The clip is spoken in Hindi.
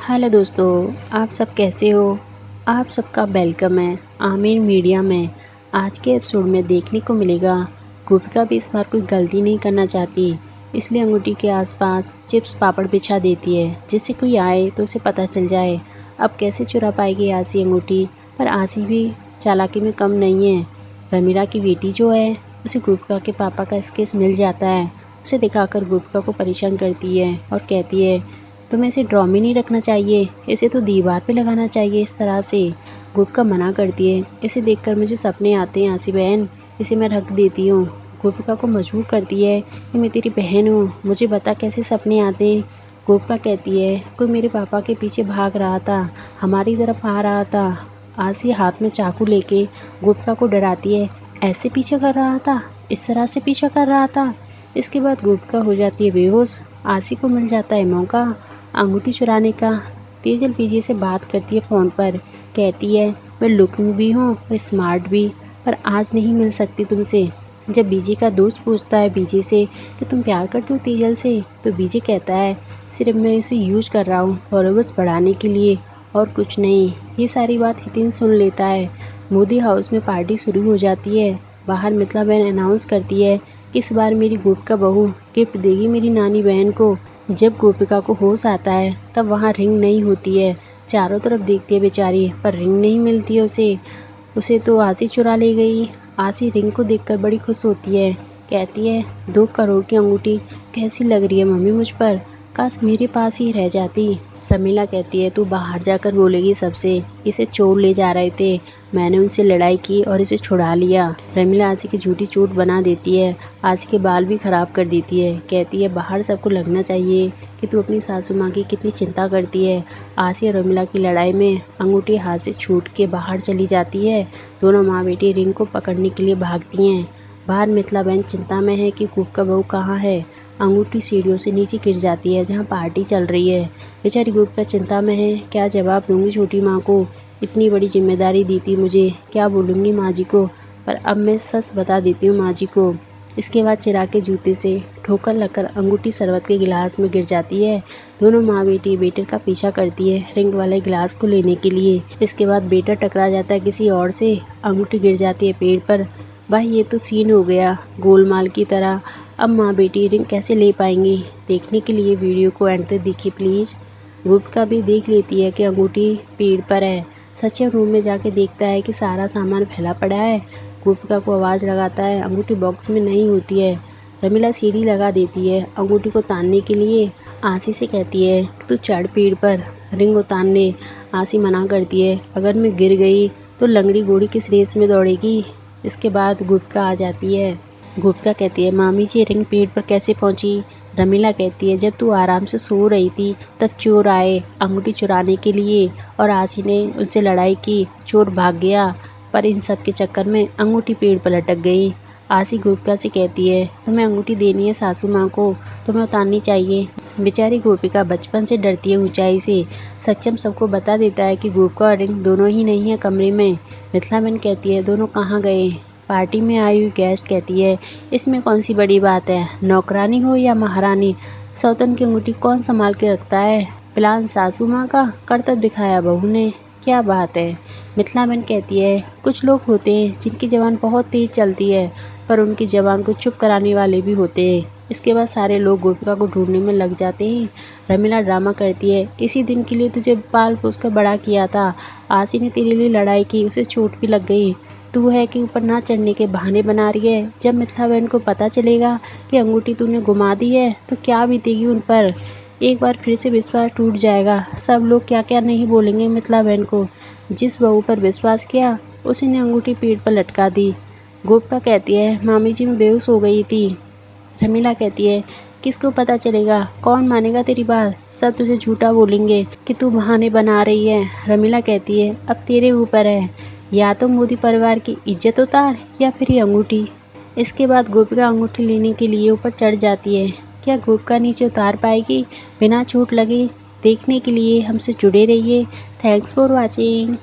हेलो दोस्तों, आप सब कैसे हो? आप सबका वेलकम है आमिर मीडिया में। आज के एपिसोड में देखने को मिलेगा गोपिका भी इस बार कोई गलती नहीं करना चाहती, इसलिए अंगूठी के आसपास चिप्स पापड़ बिछा देती है जिससे कोई आए तो उसे पता चल जाए। अब कैसे चुरा पाएगी आसी अंगूठी? पर आसी भी चालाकी में कम नहीं है। रमीला की बेटी जो है उसे गोपिका के पापा का स्केच मिल जाता है। उसे दिखाकर गोपिका को परेशान करती है और कहती है तुम्हें इसे ड्रॉ में नहीं रखना चाहिए, इसे तो दीवार पे लगाना चाहिए इस तरह से। गोपिका मना करती है, इसे देखकर मुझे सपने आते हैं आसी बहन, इसे मैं रख देती हूँ। गोपिका को मजबूर करती है कि मैं तेरी बहन हूँ, मुझे बता कैसे सपने आते हैं। गोपिका कहती है कोई मेरे पापा के पीछे भाग रहा था, हमारी तरफ आ रहा था। आसी हाथ में चाकू लेके गोपिका को डराती है, ऐसे पीछे कर रहा था, इस तरह से पीछा कर रहा था। इसके बाद गोपिका हो जाती है बेहोश। आसी को मिल जाता है मौका अंगूठी चुराने का। तेजल पीछे से बात करती है फ़ोन पर, कहती है मैं लुकिंग भी हूँ और स्मार्ट भी, पर आज नहीं मिल सकती तुमसे। जब बीजे का दोस्त पूछता है बीजे से कि तुम प्यार करते हो तेजल से, तो बीजे कहता है सिर्फ मैं इसे यूज कर रहा हूँ फॉलोवर्स बढ़ाने के लिए और कुछ नहीं। ये सारी बात हितिन सुन लेता है। मोदी हाउस में पार्टी शुरू हो जाती है। बाहर मिथिला बहन अनाउंस करती है कि इस बार मेरी गोपिका बहू गिफ्ट देगी मेरी नानी बहन को। जब गोपिका को होश आता है तब वहाँ रिंग नहीं होती है। चारों तरफ देखती है बेचारी, पर रिंग नहीं मिलती है उसे। उसे तो आसी चुरा ले गई। आसी रिंग को देखकर बड़ी खुश होती है, कहती है 2 करोड़ की अंगूठी कैसी लग रही है मम्मी मुझ पर, काश मेरे पास ही रह जाती। रमीला कहती है तू बाहर जाकर बोलेगी सबसे, इसे चोर ले जा रहे थे, मैंने उनसे लड़ाई की और इसे छुड़ा लिया। रमीला आसी की झूठी चोट बना देती है, आसी के बाल भी खराब कर देती है। कहती है बाहर सबको लगना चाहिए कि तू अपनी सासू माँ की कितनी चिंता करती है। आसी और रमीला की लड़ाई में अंगूठी हाथ से छूट के बाहर चली जाती है। दोनों माँ बेटी रिंग को पकड़ने के लिए भागती हैं। बाहर मिथिला बहन चिंता में है कि गोपिका बहू कहाँ है। अंगूठी सीढ़ियों से नीचे गिर जाती है जहाँ पार्टी चल रही है। बेचारी गोपिका चिंता में है, क्या जवाब दूंगी छोटी माँ को, इतनी बड़ी जिम्मेदारी दी थी मुझे, क्या बोलूँगी माँ जी को। पर अब मैं सच बता देती हूँ माँ जी को। इसके बाद चिराग के जूते से ठोकर लगकर अंगूठी शरबत के गिलास में गिर जाती है। दोनों माँ बेटी बेटर का पीछा करती है रिंग वाले गिलास को लेने के लिए। इसके बाद बेटर टकरा जाता है किसी और से, अंगूठी गिर जाती है पेड़ पर। भाई ये तो सीन हो गया गोलमाल की तरह। अब माँ बेटी रिंग कैसे ले पाएंगी? देखने के लिए वीडियो को एंड तक देखिए प्लीज़। गुप्ता भी देख लेती है कि अंगूठी पेड़ पर है। सचिन रूम में जाके देखता है कि सारा सामान फैला पड़ा है। गोपिका को आवाज़ लगाता है, अंगूठी बॉक्स में नहीं होती है। रमीला सीढ़ी लगा देती है अंगूठी को तानने के लिए। आसी से कहती है तू चढ़ पेड़ पर रिंग उतारने। आसी मना करती है, अगर मैं गिर गई तो लंगड़ी घोड़ी किस रेस में दौड़ेगी। इसके बाद गोपिका आ जाती है। गोपिका कहती है मामी जी रिंग पेड़ पर कैसे पहुंची? रमीला कहती है जब तू आराम से सो रही थी तब चोर आए अंगूठी चुराने के लिए और आसी ने उससे लड़ाई की, चोर भाग गया, पर इन सब के चक्कर में अंगूठी पेड़ पर लटक गई। आसी गोपिका से कहती है तुम्हें अंगूठी देनी है सासू माँ को, तुम्हें उतारनी चाहिए। बेचारी गोपिका बचपन से डरती है ऊंचाई से। सच्चम सबको बता देता है कि गोपिका और रिंग दोनों ही नहीं है कमरे में। मिथिला बहन कहती है दोनों कहाँ गए? पार्टी में आई हुई गेस्ट कहती है इसमें कौन सी बड़ी बात है, नौकरानी हो या महारानी, सौतन की अंगूठी कौन संभाल के रखता है। प्लान सासू माँ का, करतब दिखाया बहू ने, क्या बात है। मिथिला बहन कहती है कुछ लोग होते हैं जिनकी जबान बहुत तेज चलती है, पर उनकी जबान को चुप कराने वाले भी होते हैं। इसके बाद सारे लोग गोपिका को ढूंढने में लग जाते हैं। रमीला ड्रामा करती है इसी दिन के लिए तुझे पाल पोस कर बड़ा किया था, आसी ने तेरे लिए लड़ाई की, उसे चोट भी लग गई, तू है कि ऊपर ना चढ़ने के बहाने बना रही है। जब मिथिला बहन को पता चलेगा कि अंगूठी तूने घुमा दी है तो क्या बीतेगी उन पर। एक बार फिर से विश्वास टूट जाएगा। सब लोग क्या क्या नहीं बोलेंगे मिथिला बहन को। जिस बहू पर विश्वास किया उसी ने अंगूठी पेड़ पर लटका दी। गोपिका कहती है मामी जी मैं बेहोश हो गई थी। रमीला कहती है किसको पता चलेगा, कौन मानेगा तेरी बात, सब तुझे झूठा बोलेंगे कि तू बहाने बना रही है। रमीला कहती है अब तेरे ऊपर है, या तो मोदी परिवार की इज्जत उतार या फिर ये अंगूठी। इसके बाद गोपिका अंगूठी लेने के लिए ऊपर चढ़ जाती है। क्या गोपिका नीचे उतार पाएगी बिना चोट लगे? देखने के लिए हमसे जुड़े रहिए। Thanks for watching.